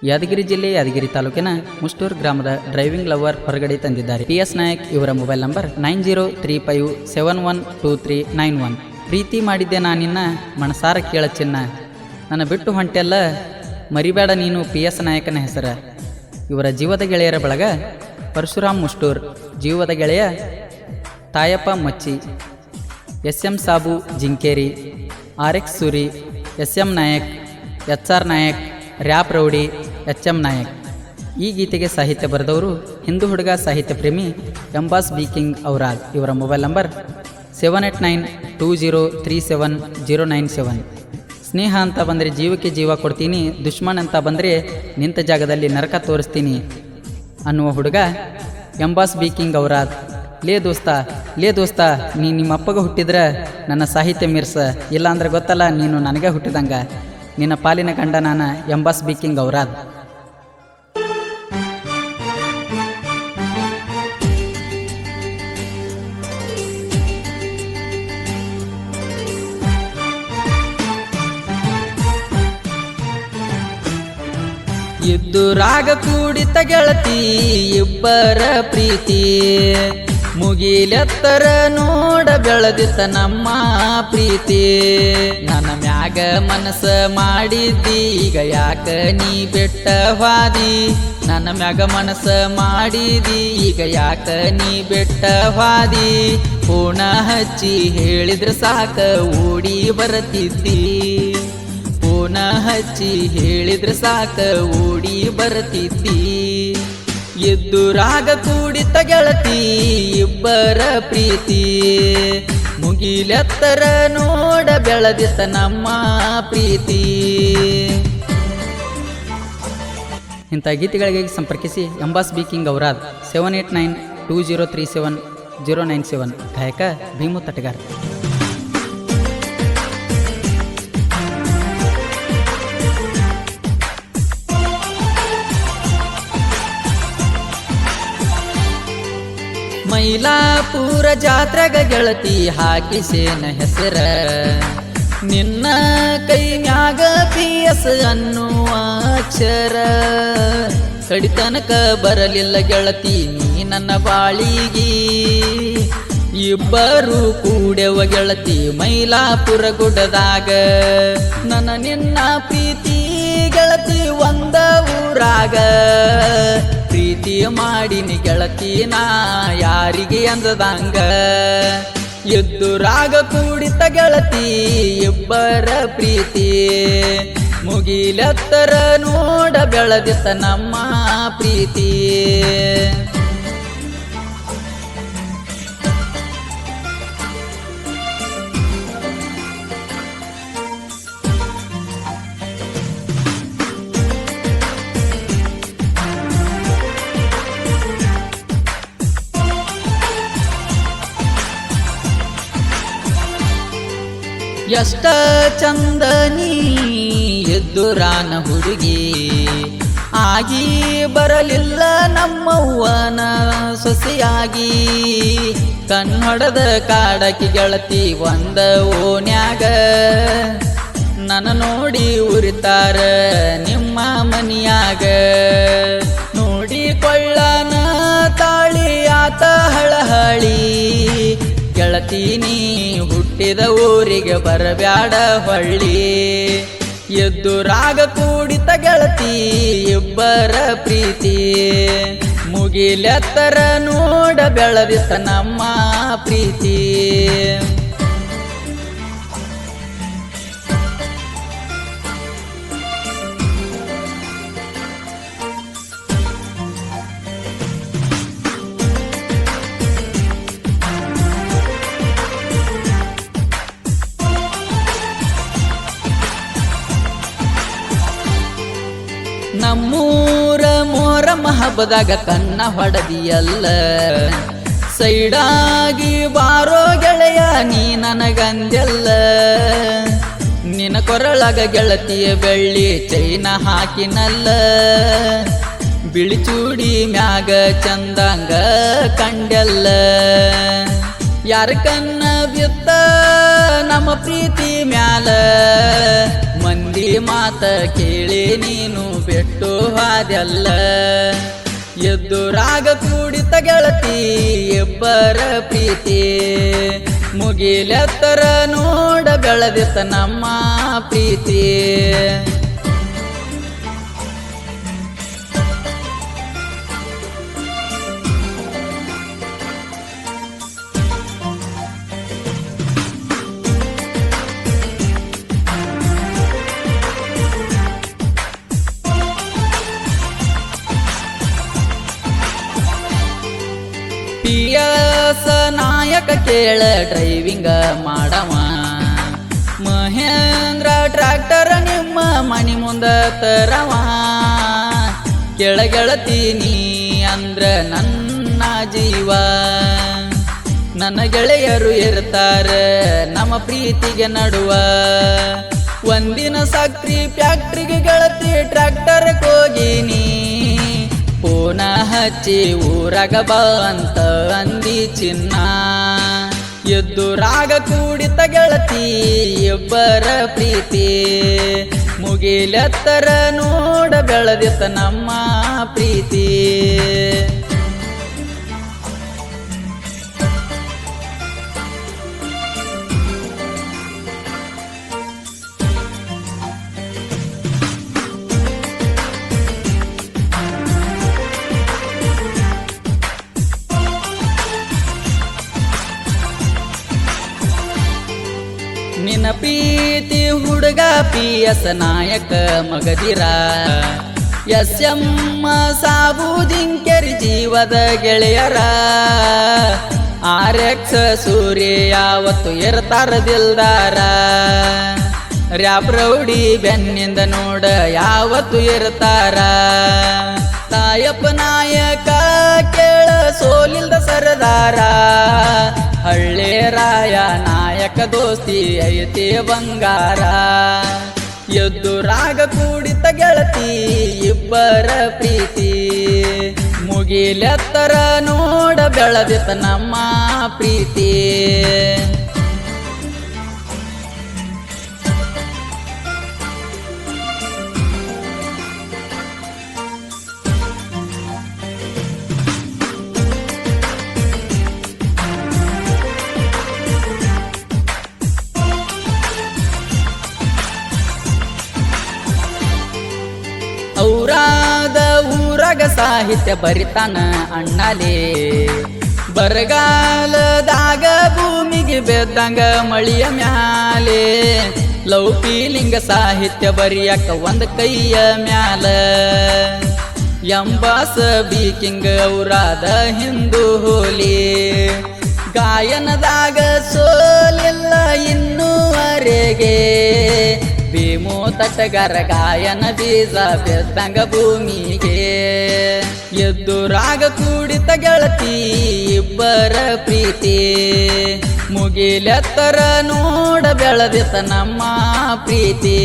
ಯಾದಗಿರಿ ಜಿಲ್ಲೆ ಯಾದಗಿರಿ ತಾಲೂಕಿನ ಮುಷ್ಟೂರು ಗ್ರಾಮದ ಡ್ರೈವಿಂಗ್ ಲವರ್ ಹೊರಗಡೆ ತಂದಿದ್ದಾರೆ. PS ನಾಯಕ್ ಇವರ ಮೊಬೈಲ್ ನಂಬರ್ 9035712391. ಪ್ರೀತಿ ಮಾಡಿದ್ದೆ ನಾನಿನ್ನ ಮನಸಾರ ಕೇಳ ಚಿನ್ನ, ನನ್ನ ಬಿಟ್ಟು ಹೊಂಟೆಲ್ಲ ಮರಿಬೇಡ ನೀನು PS ನಾಯಕನ ಹೆಸರ. ಇವರ ಜೀವದ ಗೆಳೆಯರ ಬಳಗ ಪರಶುರಾಮ್ ಮುಷ್ಟೂರ್, ಜೀವದ ಗೆಳೆಯ Tayappa Machchi, SM Sabu Jinkeri, RX Suri, SM Nayak, HR Nayak, rap rowdy, HM Nayak. ಈ ಗೀತೆಗೆ ಸಾಹಿತ್ಯ ಬರೆದವರು ಹಿಂದೂ ಹುಡುಗ ಸಾಹಿತ್ಯ ಪ್ರೇಮಿ ಎಂಬಾಸ್ ಬಿ ಕಿಂಗ್ ಔರಾದ್. ಇವರ ಮೊಬೈಲ್ ನಂಬರ್ 7892037097. ಸ್ನೇಹ ಅಂತ ಬಂದರೆ ಜೀವಕ್ಕೆ ಜೀವ ಕೊಡ್ತೀನಿ, ದುಶ್ಮನ್ ಅಂತ ಬಂದರೆ ನಿಂತ ಜಾಗದಲ್ಲಿ ನರಕ ತೋರಿಸ್ತೀನಿ ಅನ್ನುವ ಹುಡುಗ ಎಂಬಾಸ್ ಬಿ ಕಿಂಗ್ ಔರಾದ್. ಲೇ ದೋಸ್ತ ನೀ ನಿಮ್ಮ ಅಪ್ಪಗ ಹುಟ್ಟಿದ್ರೆ ನನ್ನ ಸಾಹಿತ್ಯ ಮೀರ್ಸ, ಇಲ್ಲಾಂದ್ರೆ ಗೊತ್ತಲ್ಲ ನೀನು ನನಗೆ ಹುಟ್ಟಿದಂಗ. ನಿನ್ನ ಪಾಲಿನ ಗಂಡ ನಾನ ಎಂಬಾಸ್ ಬಿ ಕಿಂಗ್ ಔರಾದ್. ಇದ್ದು ರಾಗ ಕೂಡಿತ ಗೆಳತಿ ಇಬ್ಬರ ಪ್ರೀತಿ, ಮುಗಿಲೆತ್ತರ ನೋಡ ಬೆಳೆದಿತ್ತ ನಮ್ಮ ಪ್ರೀತಿ. ನನ್ನ ಮ್ಯಾಗ ಮನಸ್ಸ ಮಾಡಿದ್ದಿ ಈಗ ಯಾಕ ನೀ ಬೆಟ್ಟ ಹಾದಿ, ನನ್ನ ಮ್ಯಾಗ ಮನಸ್ಸ ಮಾಡಿದಿ ಈಗ ಯಾಕ ನೀ ಬೆಟ್ಟ ಹಾದಿ. ಫೋನ ಹಚ್ಚಿ ಹೇಳಿದ್ರೆ ಸಾಕ ಓಡಿ ಬರತಿದ್ದಿ, ಫೋನ ಹಚ್ಚಿ ಹೇಳಿದ್ರೆ ಸಾಕ ಓಡಿ ಬರತಿದ್ದಿ. ಎದ್ದು ರಾಗ ಕೂಡಿತ ಗೆಳತಿ ಇಬ್ಬರ ಪ್ರೀತಿ, ಮುಗಿಲೆತ್ತರ ನೋಡ ಬೆಳೆದಿತ್ತ ನಮ್ಮ ಪ್ರೀತಿ. ಇಂಥ ಗೀತೆಗಳಿಗೆ ಸಂಪರ್ಕಿಸಿ ಎಂಬಾಸ್ ಬಿ ಕಿಂಗ್ ಔರಾದ್ 7892037097. ಗಾಯಕ ಭೀಮು ತಟಗಾರ್. ಮೈಲಾಪುರ ಜಾತ್ರೆಗ ಗೆಳತಿ ಹಾಕಿಸೇನ ಹೆಸರ, ನಿನ್ನ ಕೈ ಮ್ಯಾಗ PS ಅನ್ನುವ ಅಕ್ಷರ. ಕಡಿತನಕ ಬರಲಿಲ್ಲ ಗೆಳತಿ ನೀ ನನ್ನ ಬಾಳಿಗಿ, ಇಬ್ಬರು ಕೂಡೆವ ಗೆಳತಿ ಮೈಲಾಪುರ ಗುಡ್ಡದಾಗ. ನನ್ನ ನಿನ್ನ ಪ್ರೀತಿ ಗೆಳತಿ ಒಂದ ಊರಾಗ, ಪ್ರೀತಿ ಮಾಡಿನಿ ಗೆಳತಿ ನಾ ಯಾರಿಗೆ ಅಂದದಂಗ. ಎದ್ದು ರಾಗ ಕೂಡಿತ ಗೆಳತಿ ಇಬ್ಬರ ಪ್ರೀತಿ, ಮುಗಿಲೆತ್ತರ ನೋಡ ಬೆಳೆದಿತ್ತ ನಮ್ಮ ಪ್ರೀತಿ. ಎಷ್ಟ ಚಂದ ನೀ ಎದ್ದುರಾನ ಹುಡುಗಿ, ಆಗಿ ಬರಲಿಲ್ಲ ನಮ್ಮವ್ವನ ಸೊಸೆಯಾಗಿ. ಕನ್ನಡದ ಕಾಡಕಿ ಗೆಳತಿ ಒಂದ ಓನ್ಯಾಗ, ನನ್ನ ನೋಡಿ ಉರಿತಾರ ನಿಮ್ಮ ಮನಿಯಾಗ. ನೋಡಿಕೊಳ್ಳನ ತಾಳಿ ಆತ ಹಳಹಳಿ, ಗೆಳತಿ ನೀ ಹುಟ್ಟಿದ ಊರಿಗೆ ಬರಬ್ಯಾಡ ಹೊಳ್ಳಿ. ಎದ್ದು ರಾಗ ಕೂಡಿತ ಗೆಳತಿ ಇಬ್ಬರ ಪ್ರೀತಿ, ಮುಗಿಲೆತ್ತರ ನೋಡ ಬೆಳೆದಿತ್ತ ನಮ್ಮ ಪ್ರೀತಿ. ನಮ್ಮೂರ ಮೊಹರಂ ಹಬ್ಬದಾಗ ಕನ್ನ ಹೊಡೆದಿಯಲ್ಲ, ಸೈಡಾಗಿ ಬಾರೋ ಗೆಳೆಯ ನೀ ನನಗಂದೆಲ್ಲ. ನಿನ್ನ ಕೊರಳಾಗ ಗೆಳತಿಯ ಬೆಳ್ಳಿ ಚೈನ ಹಾಕಿನಲ್ಲ, ಬಿಳಿ ಚೂಡಿ ಮ್ಯಾಗ ಚಂದಂಗ ಕಂಡೆಲ್ಲ. ಯಾರ ಕನ್ನ ಬಿತ್ತ ನಮ್ಮ ಪ್ರೀತಿ ಮ್ಯಾಲ, ಮಂದಿ ಮಾತ ಕೇಳಿ ನೀನು ಬಿಟ್ಟು ಹಾದೆಲ್ಲ ಎದ್ದುರಾಗ ಕೂಡಿತ ಗೆಳತಿ ಇಬ್ಬರ ಪ್ರೀತಿ ಮುಗಿಲೆತ್ತರ ನೋಡ ಬೆಳೆದಿತ್ತ ನಮ್ಮ ಪ್ರೀತಿ PS ನಾಯಕ ಕೇಳ ಡ್ರೈವಿಂಗ ಮಾಡವ ಮಹೇಂದ್ರ ಟ್ರ್ಯಾಕ್ಟರ್ ನಿಮ್ಮ ಮನಿ ಮುಂದ ತರವ ಕೆಳಗೆಳತೀನಿ ಅಂದ್ರ ನನ್ನ ಜೀವ ನನ್ನ ಗೆಳೆಯರು ಇರ್ತಾರ ನಮ್ಮ ಪ್ರೀತಿಗೆ ನಡುವ ಒಂದಿನ ಸಕ್ರಿ ಫ್ಯಾಕ್ಟ್ರಿಗೆ ಗೆಳತಿ ಟ್ರ್ಯಾಕ್ಟರ್ ಹೋಗಿನಿ ಪೋನ ಹಚ್ಚಿ ಊರಾಗ ಬಾ ಅಂತ ಅಂದಿ ಚಿನ್ನ ಎದ್ದುರಾಗ ಕೂಡಿತ ಗೆಳತಿ ಇಬ್ಬರ ಪ್ರೀತಿ ಮುಗಿಲೆತ್ತರ ನೋಡ ಬೆಳೆದಿತ್ತ ನಮ್ಮ ಪ್ರೀತಿ ನಿನ್ನ ಪ್ರೀತಿ ಹುಡುಗ PS ನಾಯಕ ಮಗದಿರ SM ಸಾಬು ಜಿಂಕೆರಿ ಜೀವದ ಗೆಳೆಯರ RX ಸೂರ್ಯ ಯಾವತ್ತು ಇರ್ತಾರ ದಿಲ್ದಾರ ರ್ಯಾಪ್ ರೌಡಿ ಬೆನ್ನಿಂದ ನೋಡ ಯಾವತ್ತು ಇರ್ತಾರ ತಾಯಪ್ಪ ನಾಯಕ ಕೇಳ ಸೋಲಿಲ್ದ ಸರದಾರ ಹಳ್ಳೆ ರಾಯ ನಾಯಕ ದೋಸ್ತಿ ಐತಿ ಬಂಗಾರ ಎದ್ದುರಾಗ ಕೂಡಿತ ಗೆಳತಿ ಇಬ್ಬರ ಪ್ರೀತಿ ಮುಗಿಲೆತ್ತರ ನೋಡ ಬೆಳೆದಿತ್ತ ನಮ್ಮ ಪ್ರೀತಿ ಔರಾದ ಊರಾಗ ಸಾಹಿತ್ಯ ಬರಿತಾನ ಅಣ್ಣಲೇ ಬರಗಾಲದಾಗ ಭೂಮಿಗೆ ಬೆದ್ದಂಗ ಮಳಿಯ ಮ್ಯಾಲೆ ಲವ್ ಫೀಲಿಂಗ ಸಾಹಿತ್ಯ ಬರಿಯಕ ಒಂದ ಕೈಯ ಮ್ಯಾಲ ಎಂಬಾಸ ಬೀಕಿಂಗ ಔರಾದ ಹಿಂದೂ ಹೋಲಿ ಗಾಯನದಾಗ ಸೋಲಿಲ್ಲ ಇನ್ನೂವರೆಗೆ ಭೀಮು ತಟಗಾರ ಗಾಯನ ಬೀಜ ಬೆದ್ದಂಗ ಭೂಮಿಗೆ ಎದ್ದುರಾಗ ಕೂಡಿತ ಗೆಳತಿ ಇಬ್ಬರ ಪ್ರೀತಿ ಮುಗಿಲೆತ್ತರ ನೋಡ ಬೆಳೆದಿತ್ತ ನಮ್ಮ ಪ್ರೀತಿ